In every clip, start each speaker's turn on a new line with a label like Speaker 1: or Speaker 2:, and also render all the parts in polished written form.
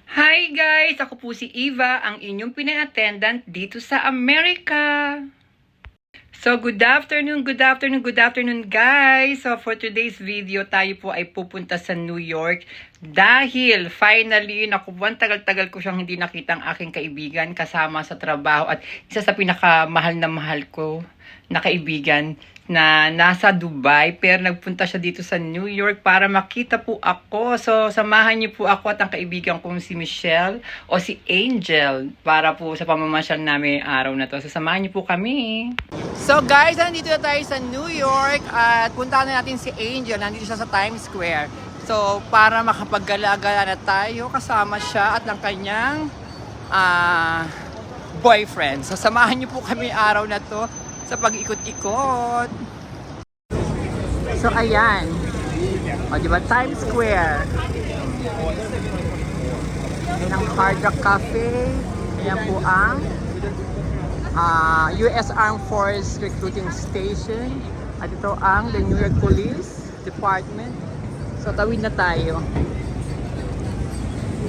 Speaker 1: Hi guys! Ako po si Eva, ang inyong pinay-attendant dito sa Amerika. So, good afternoon guys! So, for today's video, tayo po ay pupunta sa New York dahil finally, naku, tagal-tagal ko siyang hindi nakita ang aking kaibigan kasama sa trabaho at isa sa pinakamahal na mahal ko na kaibigan na nasa Dubai pero nagpunta siya dito sa New York para makita po ako. So, samahan niyo po ako at ang kaibigan kong si Michelle o si Angel para po sa pamamasyal namin araw na to. So, samahan niyo po kami. So, guys, nandito na tayo sa New York at puntahan na natin si Angel. Nandito siya sa Times Square. So, para makapaggala-gala na tayo, kasama siya at ng kanyang boyfriend. So, samahan niyo po kami araw na to sa pag-ikot-ikot. So, ayan. O, diba? Times Square. Ayan ang Hard Rock Cafe. Ayan po ang US Armed Forces Recruiting Station. At ito ang the New York Police Department. So, tawid na tayo.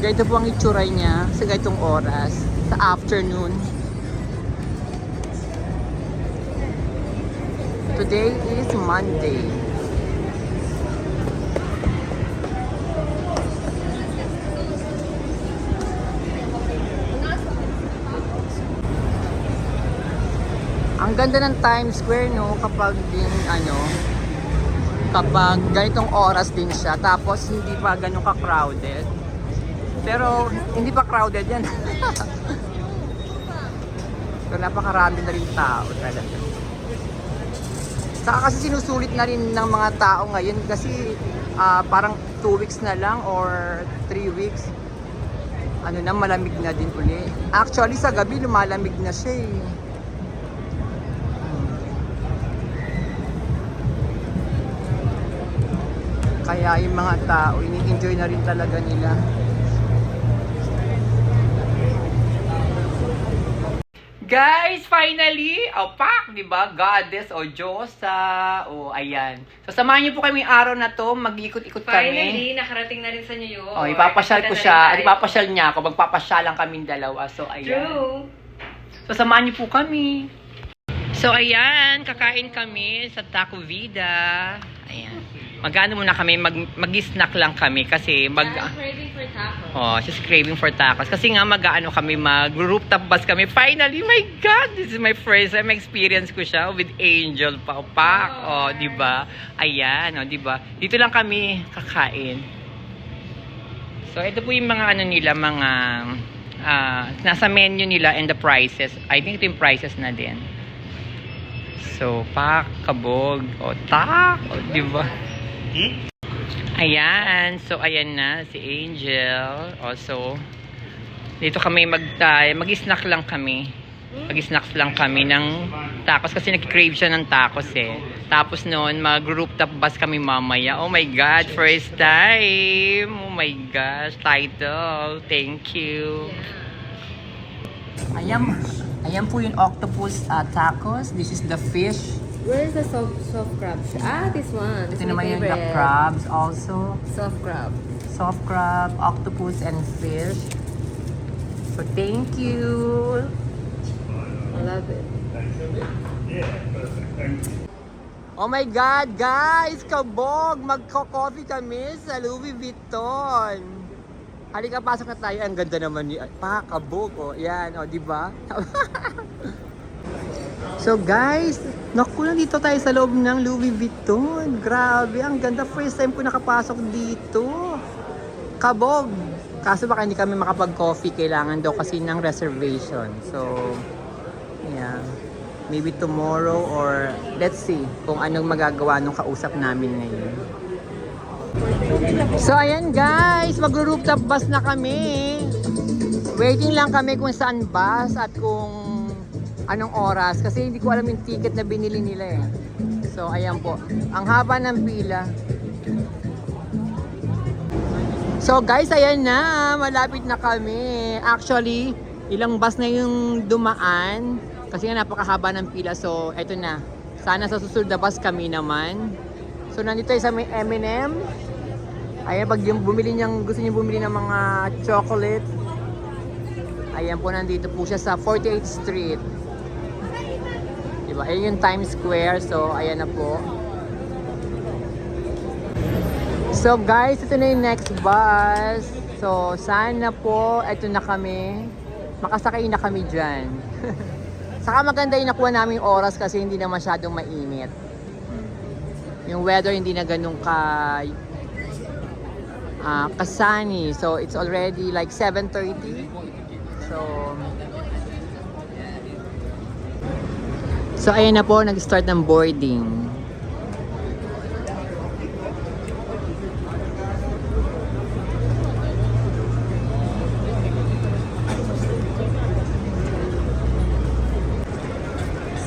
Speaker 1: Ganito po ang itsura niya sa ganitong oras. Sa afternoon. Today is Monday. Ang ganda ng Times Square, no, kapag din kapag ganitong oras din siya, tapos hindi pa ganun ka-crowded. Pero hindi pa crowded yan. So, napakarami na rin tao talaga. Saka kasi sinusulit na rin ng mga tao ngayon kasi parang 2 weeks na lang or 3 weeks. Malamig na din uli. Actually, sa gabi lumalamig na siya eh. Kaya yung mga tao, ini-enjoy na rin talaga nila. Guys, finally, pak, di ba? Goddess o Diyosa. O, ayan. So, samahan niyo po kami araw na to. Mag-ikot-ikot kami.
Speaker 2: Finally, nakarating na rin sa New York.
Speaker 1: O, ipapasyal ko siya. At ipapasyal niya ako. Magpapasyalan kaming dalawa. So, ayan.
Speaker 2: True.
Speaker 1: So, samahan niyo po kami. So, ayan. Kakain kami sa Taco Vida. Ayan. Magano muna kami, mag-snack lang kami kasi
Speaker 2: Craving for tacos.
Speaker 1: Oh, she's craving for tacos. Kasi nga mag-ano kami, mag-rooftop bus kami. Finally, my God, this is my first time experience ko siya with Angel pa. Oh, di ba? Ayan, oh, di ba? Dito lang kami kakain. So, ito po yung mga nila, mga nasa menu nila and the prices. I think ito yung prices na din. So, kabog, o di ba? Ayan. So, ayan na si Angel. Also, dito kami mag-snack lang kami. Mag-snacks lang kami ng tacos kasi nag-crave siya ng tacos eh. Tapos noon, mag-rooftop bus kami mamaya. Oh my God, first time. Oh my gosh, title. Thank you. Ayan po yung octopus tacos. This is the fish.
Speaker 2: Where is the soft crab? This one.
Speaker 1: Ito naman yung the crabs also.
Speaker 2: Soft crab.
Speaker 1: Soft crab, octopus, and fish. So, thank you.
Speaker 2: I love it.
Speaker 1: Oh my God, guys! Kabog! Magko-coffee kami sa Louis Vuitton. Halika, pasok na tayo. Ang ganda naman ni kabog. Oh, yan. Oh, di ba? So guys, naku, nandito tayo sa loob ng Louis Vuitton. Grabe, ang ganda. First time ko nakapasok dito. Kabog. Kaso baka hindi kami makapag-coffee. Kailangan daw kasi ng reservation. So, yeah. Maybe tomorrow or let's see kung anong magagawa nung kausap namin ngayon. So, ayan guys. Mag-rooftop bus na kami. Waiting lang kami kung saan bus at kung anong oras kasi hindi ko alam yung ticket na binili nila eh. So ayan po, ang haba ng pila. So guys, ayan na, malapit na kami. Actually, ilang bus na yung dumaan kasi nga napakahaba ng pila. So eto na, sana sa susunod na bus kami naman. So nandito tayo sa may M&M. Ayan, pag yung gusto niyo bumili ng mga chocolate, ayan po, nandito po siya sa 48th Street. Diba? Ayan yung Times Square. So, ayan na po. So, guys, ito na yung next bus. So, sana po, ito na kami. Makasakay na kami dyan. Saka maganda yung nakuha naming oras kasi hindi na masyadong mainit. Yung weather hindi na ganun kasani. So, it's already like 7:30. So, ayan na po, nag-start ng boarding.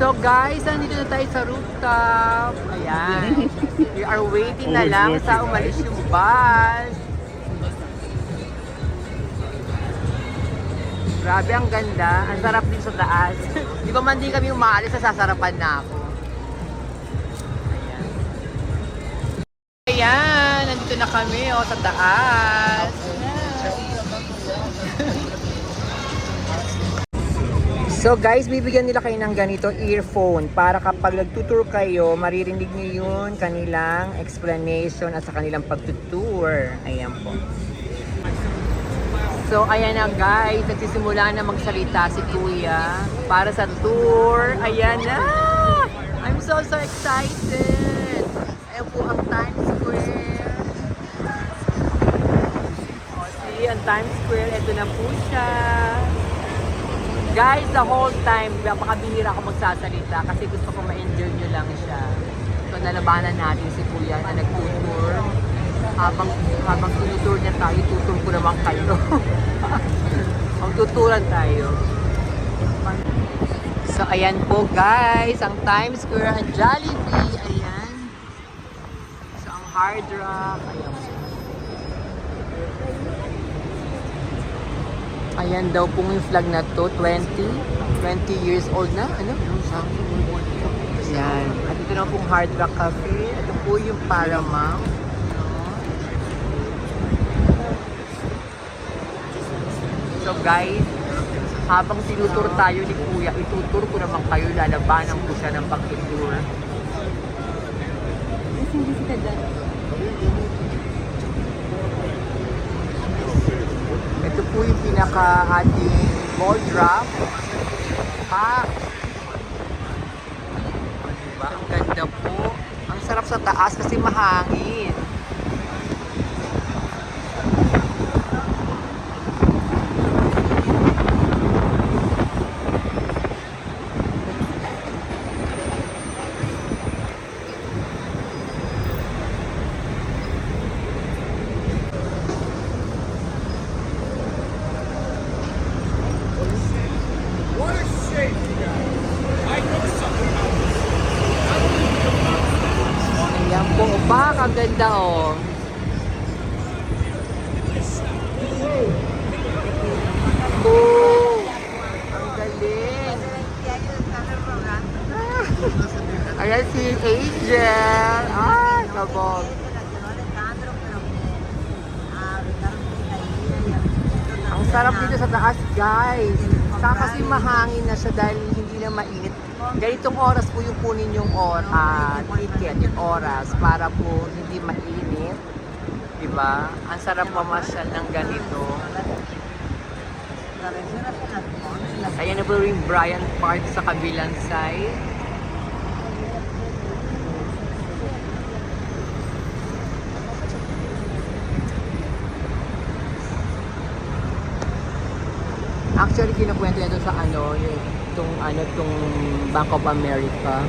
Speaker 1: So guys, nandito na tayo sa rooftop. Ayan. We are waiting na lang sa umalis yung bus. Grabe, ang ganda. Ang sarap din sa taas. Di ba man di kami umaalis, sasarapan na ako. Ayan. Ayan, nandito na kami sa taas. So guys, bibigyan nila kayo ng ganito earphone para kapag nagtutour kayo, maririnig niyo yun, kanilang explanation at sa kanilang pagtutour. Ayan po. So ayan na guys, nagsisimula na magsalita si Kuya para sa tour. Ayan na! I'm so excited! Ayan po ang Times Square. O see, ang Times Square, ito na po siya. Guys, the whole time, napakabihira ako magsasalita kasi gusto ko ma-enjoy nyo lang siya. So, nalabanan natin si Kuya na nag-tutor. Habang tinutur niya tayo, tutur ko naman kayo. Magtuturan tayo. So, ayan po guys, ang Times Square, ang Jollibee, ayan. So, ang Hard Rock, ayan. Ayan daw pong yung flag na to, 20 years old na. Ano? Ayan. At ito na pong Hard Rock Cafe. Ito po yung Paramount. So guys, habang tinutur tayo ni Kuya, itutur ko naman kayo, lalabanan ko siya ng pagtutur.
Speaker 2: Hindi kita dyan.
Speaker 1: Ito po yung pinaka-ating ball drop. Diba? Ang ganda po. Ang sarap sa taas kasi mahangin. Ayan po, bak, ang ganda oh. Oh, ang galing. Ayan si Angel. Ay, kabog. Ang sarap dito sa taas, guys. Saka kasi mahangin na siya dahil hindi na mainit. Ganitong oras po yung kunin yung ticket, yung oras, para po hindi mainit. Diba? Ang sarap mamasyal ng ganito. Ayan na po yung Bryant Park sa kabilang side. Actually, kinukwento niya doon sa itong Bank of America.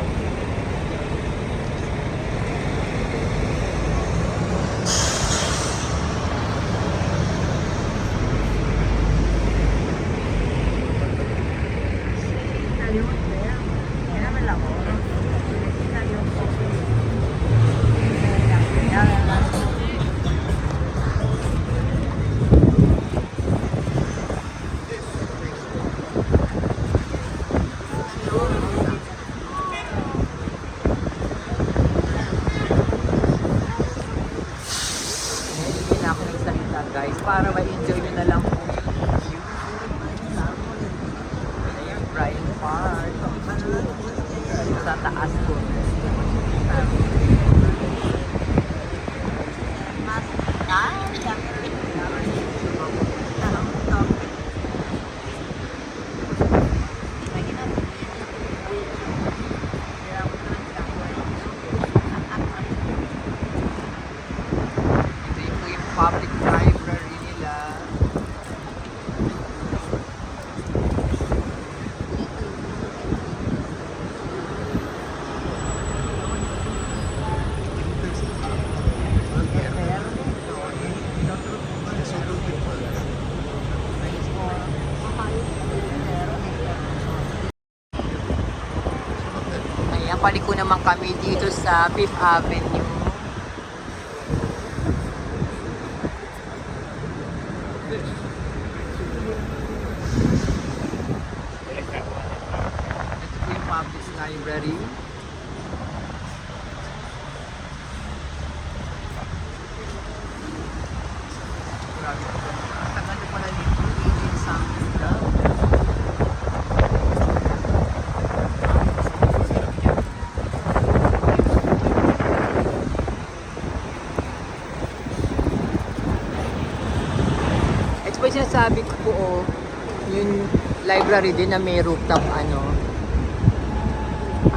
Speaker 1: papaliko naman kami dito sa Fifth Avenue. Ito po yung public library. Grabe po. Ang tagal na pala nito. 18 something daw. Ito po yung sinasabi ko po, yung library din na may rooftop ano.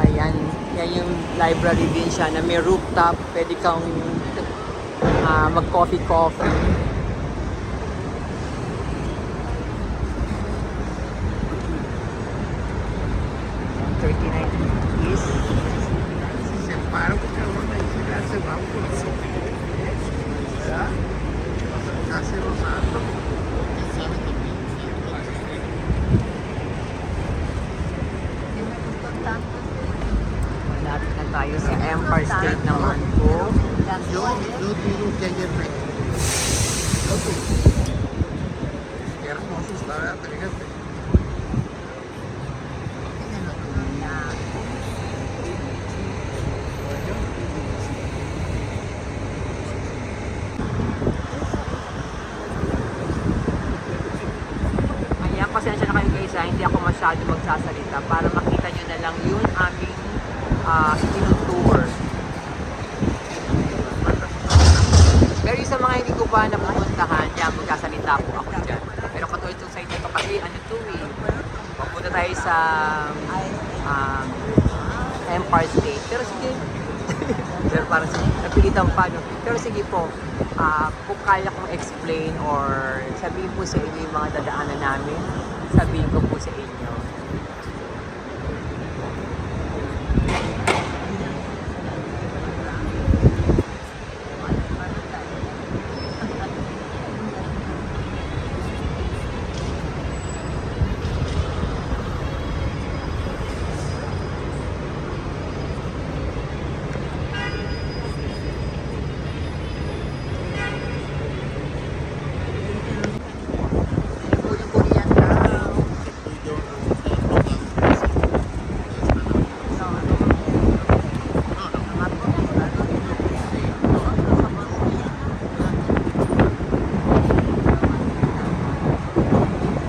Speaker 1: Ayan, yan yung library din siya na may rooftop. Pwede kang mag-coffee.
Speaker 3: Separa porque eu vou chegar a ser mal por isso. Tá? Tá sendo usado.
Speaker 1: Malapit na tayo sa Empire State naman po.
Speaker 3: Eu tiro o que é de Ok. Quero consultar a briga.
Speaker 1: Ayan, pasensya na kayo guys, hindi ako masyado magsasalita para makita nyo na lang yung aming tour. Pero yung sa mga hindi ko pa napupuntahan, yan, magsasalita po ako dyan. Pero katulad itong site nito kasi, ano to eh, papunta tayo sa Empire State. Pero sige, pero parang napilitan pa, no? Pero sige po, kung kaya kong explain or sabihin po sa inyo yung mga dadaanan namin, sabihin ko po sa inyo.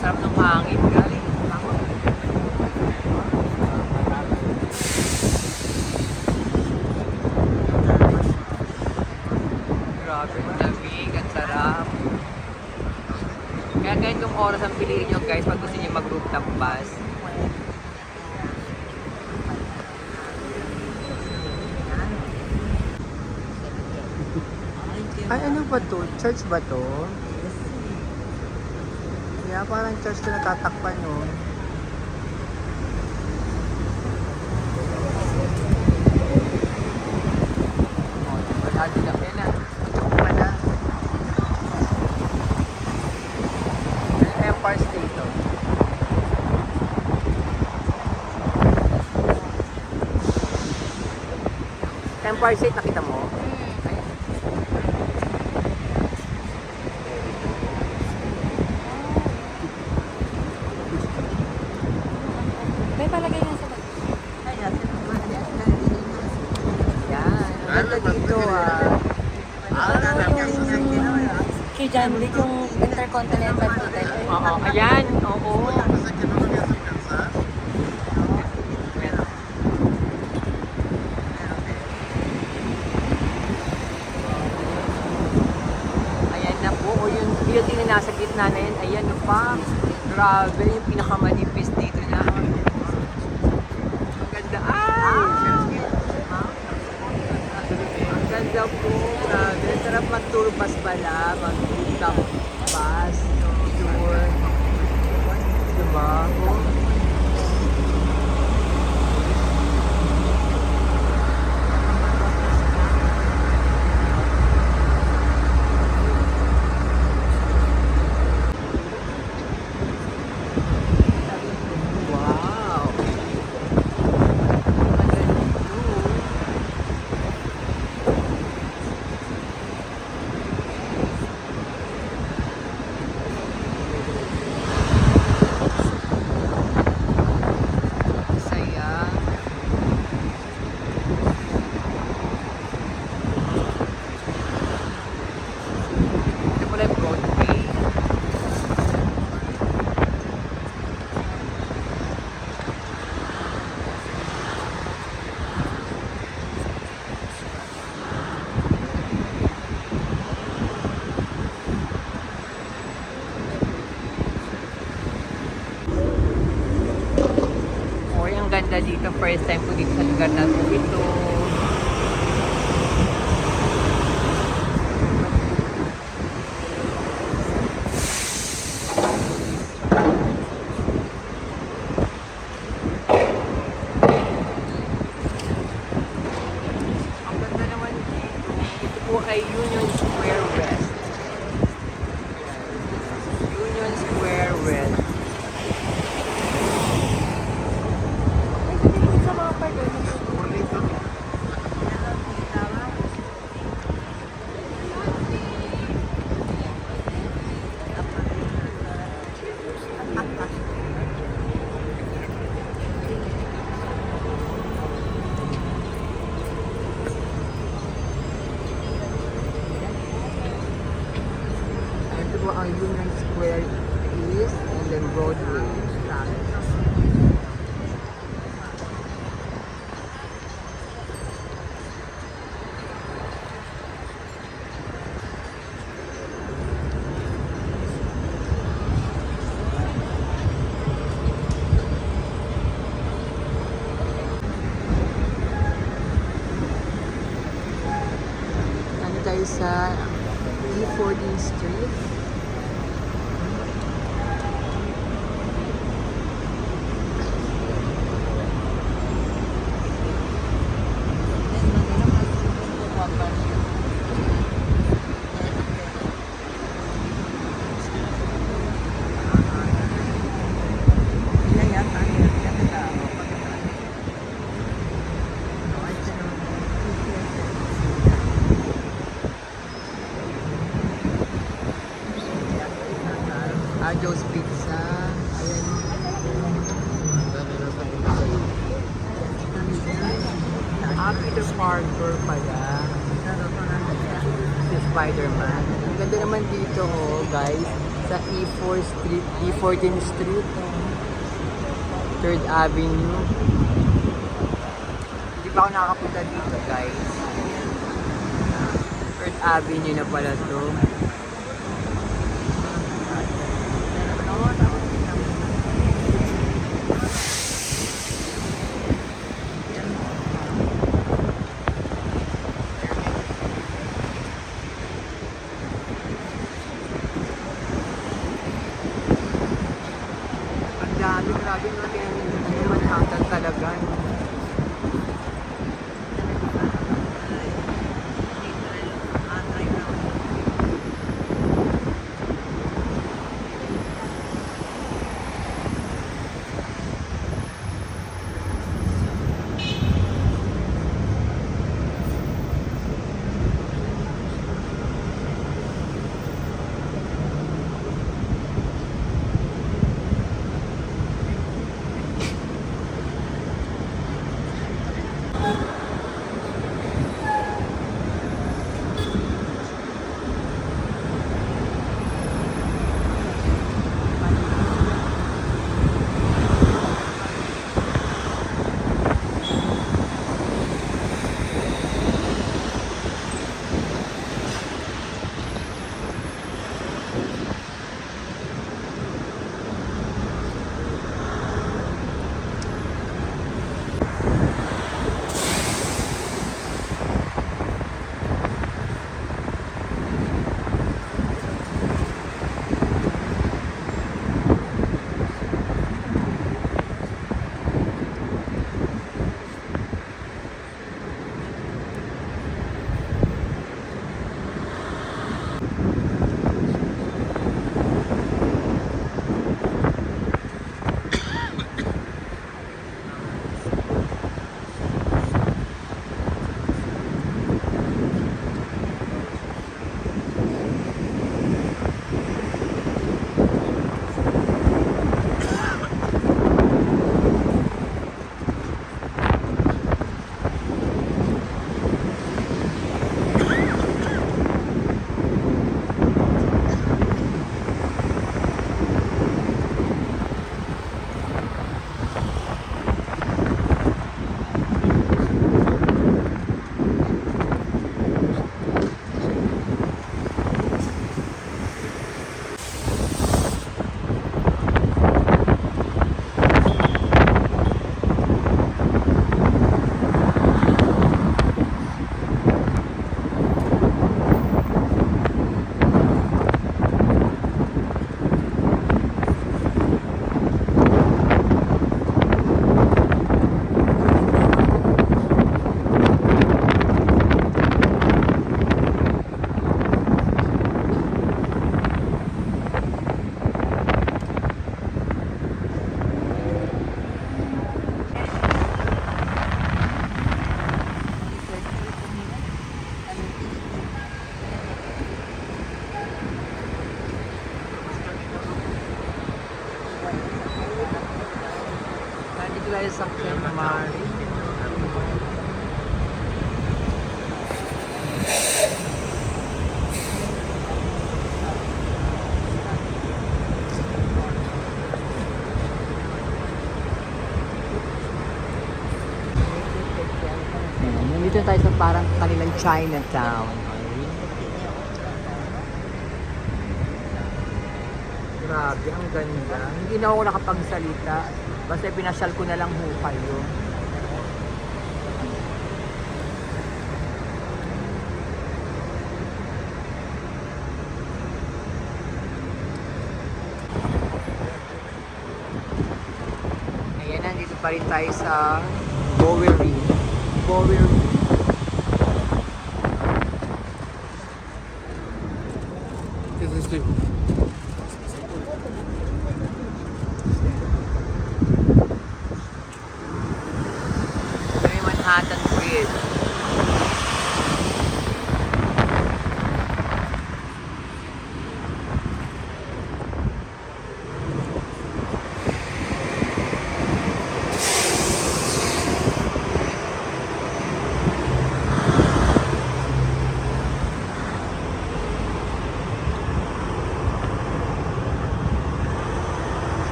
Speaker 1: Sarap ng hangin galing. Grabe, malamig, ang sarap. Kaya ganitong oras ang piliin nyo guys pag gusto nyo mag-rooftop bus. Ay, ano ba to? Church ba to? Kaya parang church na natatakpan, no? Wala din lang yan, Wala. Empire State, to. Empire State, nakita mo? Ayan.
Speaker 2: May palagay na sa bag.
Speaker 1: Yan. Ang ganda dito,
Speaker 2: Kay John Wick, yung Intercontinental Hotel.
Speaker 1: Oo, ayan, oo.
Speaker 3: Mas aqui não ia se pensar.
Speaker 1: Ayan na po, o yung building na nasa gitna na yan, ayan na pa. Grabe, yung pinakamanipis dito na. Ang ganda, ang ganda po, grabe. Sarap mag-tour bus pala, mag-tour bus, tour. Diba? Wow! ganda dito. First time ko dito sa lugar na ito. Ang ganda naman dito. Ito po ay Union Square West. Union Square West.
Speaker 2: Sa mga part doon.
Speaker 1: Ito po ang Union Square East and then Broadway. Ano tayo sa E14 Street? Joe's Pizza. Ayan. Peter Parker pala. Si Spider-Man. Ang ganda naman dito, oh, guys. Sa E4 Street, E14 Street. 3rd Avenue. Hindi pa ako nakakapunta dito, guys. 3rd Avenue na pala to. Ang dami, grabe no, kaya Manhattan talaga. No?
Speaker 3: tayo sa Kenmari. Nandito tayo sa parang kanilang Chinatown. Grabe, ang ganda. Hindi na ako nakapagsalita. Basta pinasyal ko na lang ho kayo. Ayan, nandito pa rin tayo sa Bowery. Bowery. Ito yung Manhattan Bridge.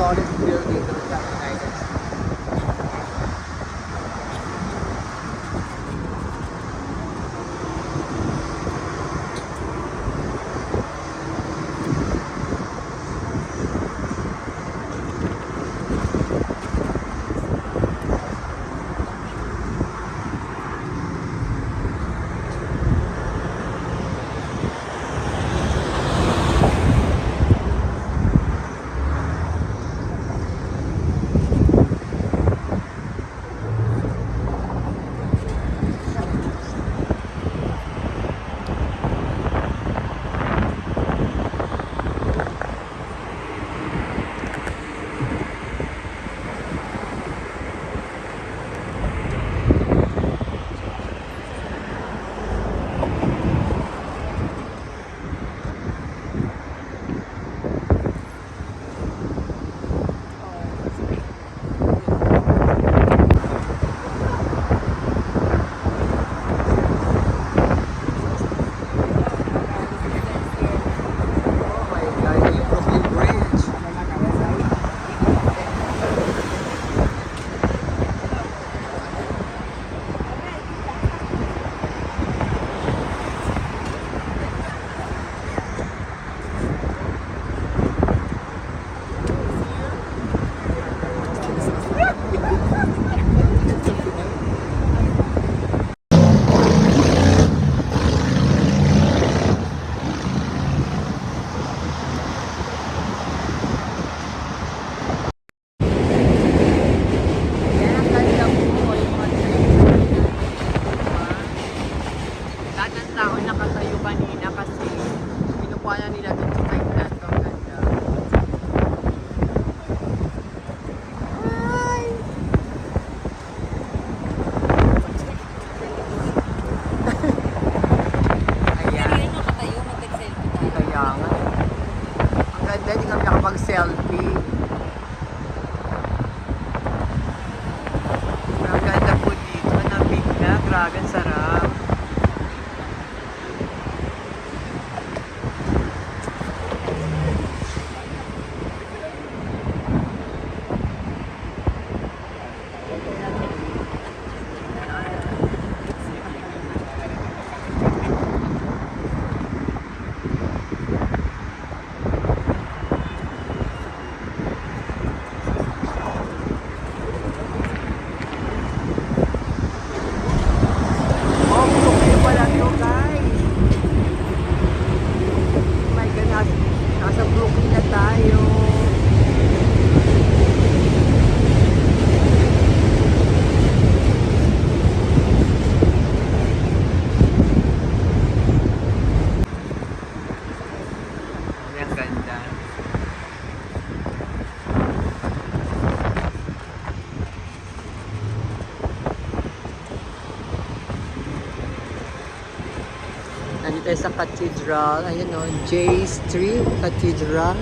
Speaker 3: Tallest building sa United States. Selfie. Ang ganda po dito. Nabig na. Grabe, ang sarap. Ang ganda.
Speaker 1: tayo sa cathedral. Ayun o, J Street Cathedral.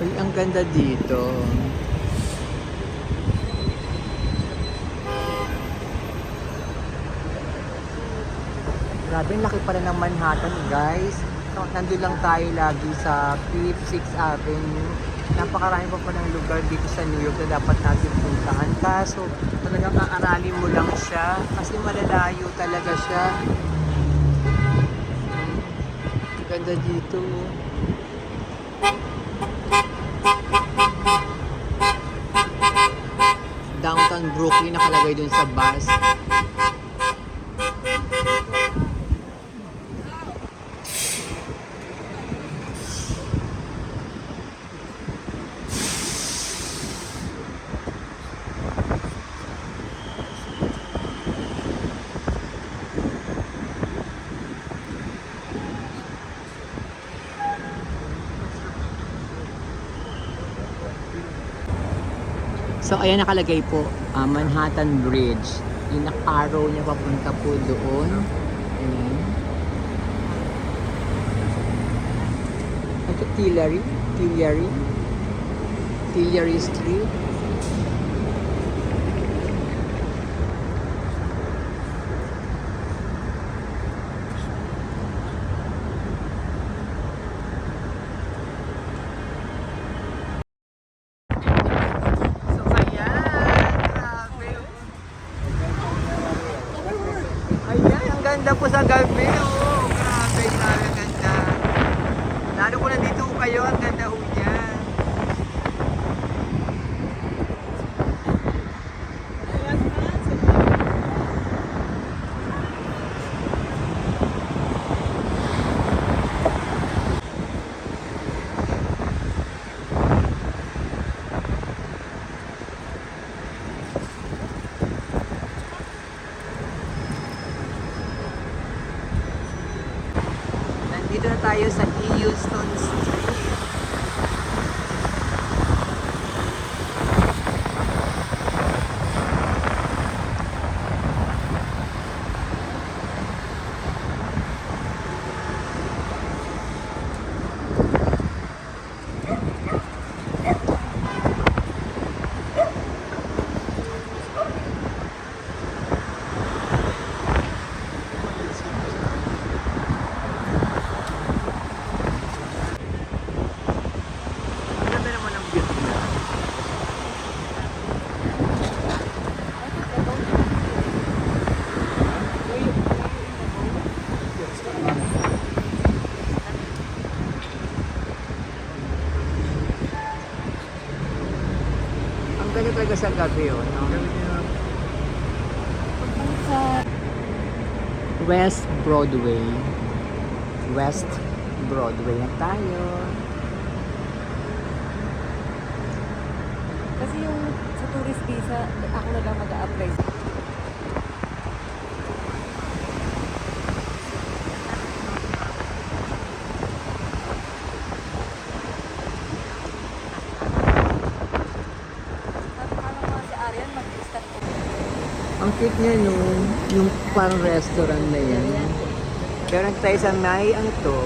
Speaker 1: Uy, ang ganda dito. Grabe, laki pala ng Manhattan, guys. So, nandun lang tayo lagi sa 5th, 6th Avenue. Napakarami pa pa ng lugar dito sa New York na dapat natin puntahan. Kaso, talagang aaralin mo lang siya kasi malalayo talaga siya. Ganda dito. Downtown Brooklyn nakalagay dun sa bus. So, ayan nakalagay po, Manhattan Bridge. Yung arrow niya papunta po doon. Ayan. Ito, Tillery Street. Ayan, ang ganda po sa gabi. Oh, grabe, grabe, ganda. Lalo ko nandito kayo, ang ganda ho niyan. Nandito na tayo sa Houston Street. Ang ganda naman ang view nila. Ang ganda talaga sa gabi, oh, no? West Broadway. West Broadway na tayo.
Speaker 2: Kasi yung sa tourist visa, ako na lang mag-a-apply. Paano mga si Arian mag-start po?
Speaker 1: Ang cute niya, no? Yung parang restaurant na yan. Pero nagtayo sa may, ano to?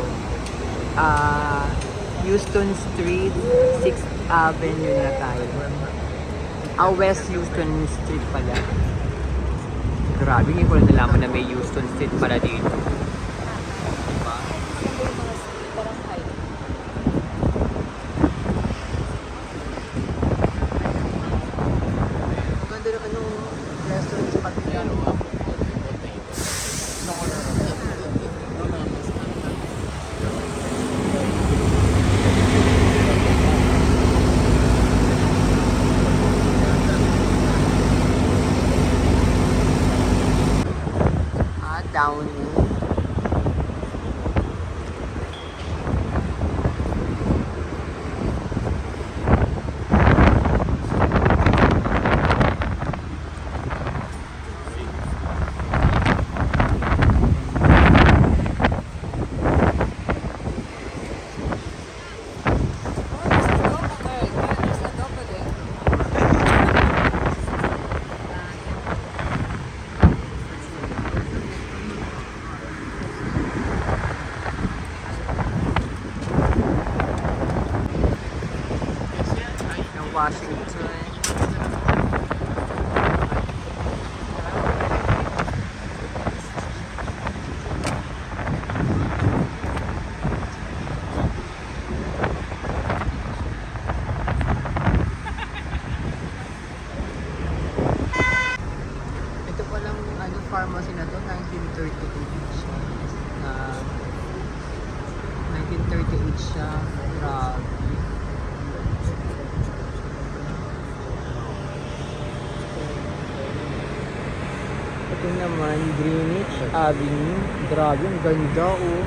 Speaker 1: Houston Street, 6th Avenue na tayo. West Houston Street pala. Grabe, hindi ko na nalaman na may Houston Street pala dito. Diba?
Speaker 2: Yung mga street, parang high.
Speaker 1: Ang ganda naman yung restaurant sa Patigano. Down.
Speaker 3: pharmacy na to, 1938 siya. 1938 siya. Grabe. Ito naman, Greenwich Avenue. Grabe, ang ganda oh.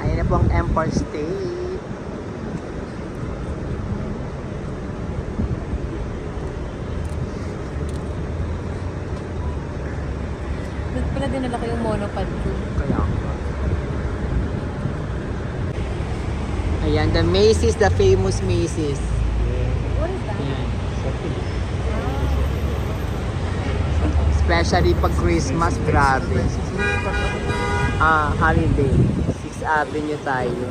Speaker 3: Ayan na po ang Empire State.
Speaker 2: Doon pala dinala ko yung monopod ko.
Speaker 3: Kaya ayan, the Macy's, the famous Macy's.
Speaker 2: What is that?
Speaker 3: Ayan. Especially pag Christmas, grabe. Holiday. 6th Avenue tayo.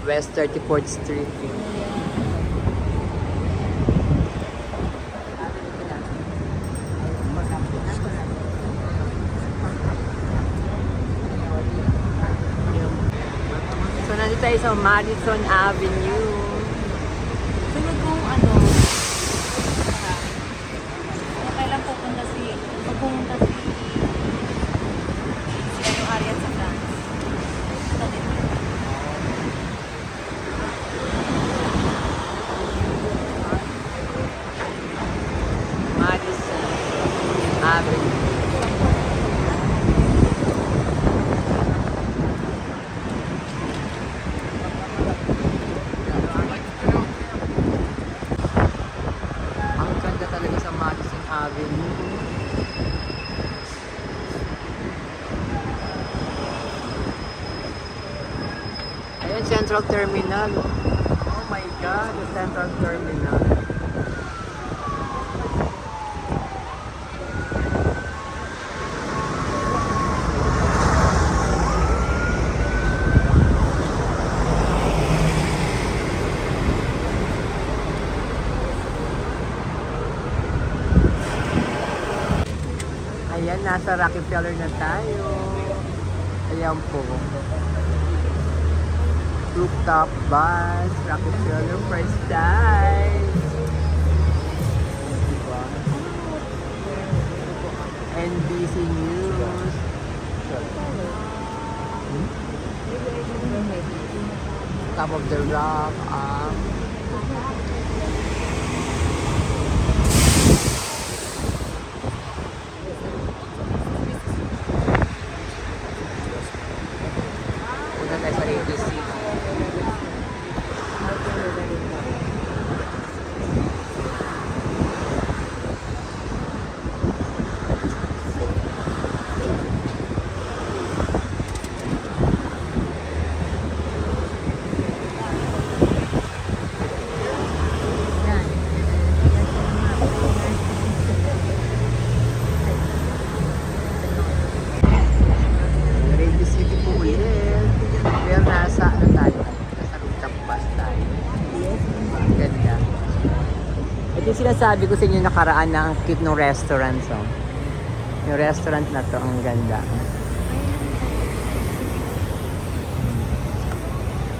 Speaker 3: West 34th Street. So, nandito tayo sa Madison Avenue.
Speaker 2: Sunod kong kailan pupunta si Ariat sa France. Ito din.
Speaker 3: Madison Avenue. Ang ganda talaga sa Madison Avenue. Ayan, Central Terminal. Oh my God, the Central Terminal. Ayan, nasa Rockefeller na tayo. Ayan po. Rooftop bus, Rockefeller first time. Diba? NBC News. Top of the Rock. Punta tayo sa Radio City. Radio City po ulit. Pero nasa tayo? Nasa rooftop bus tayo. Ang ganda. Ito yung sinasabi ko sa inyo nakaraan na ang cute ng restaurant. So. Yung restaurant na to, ang ganda.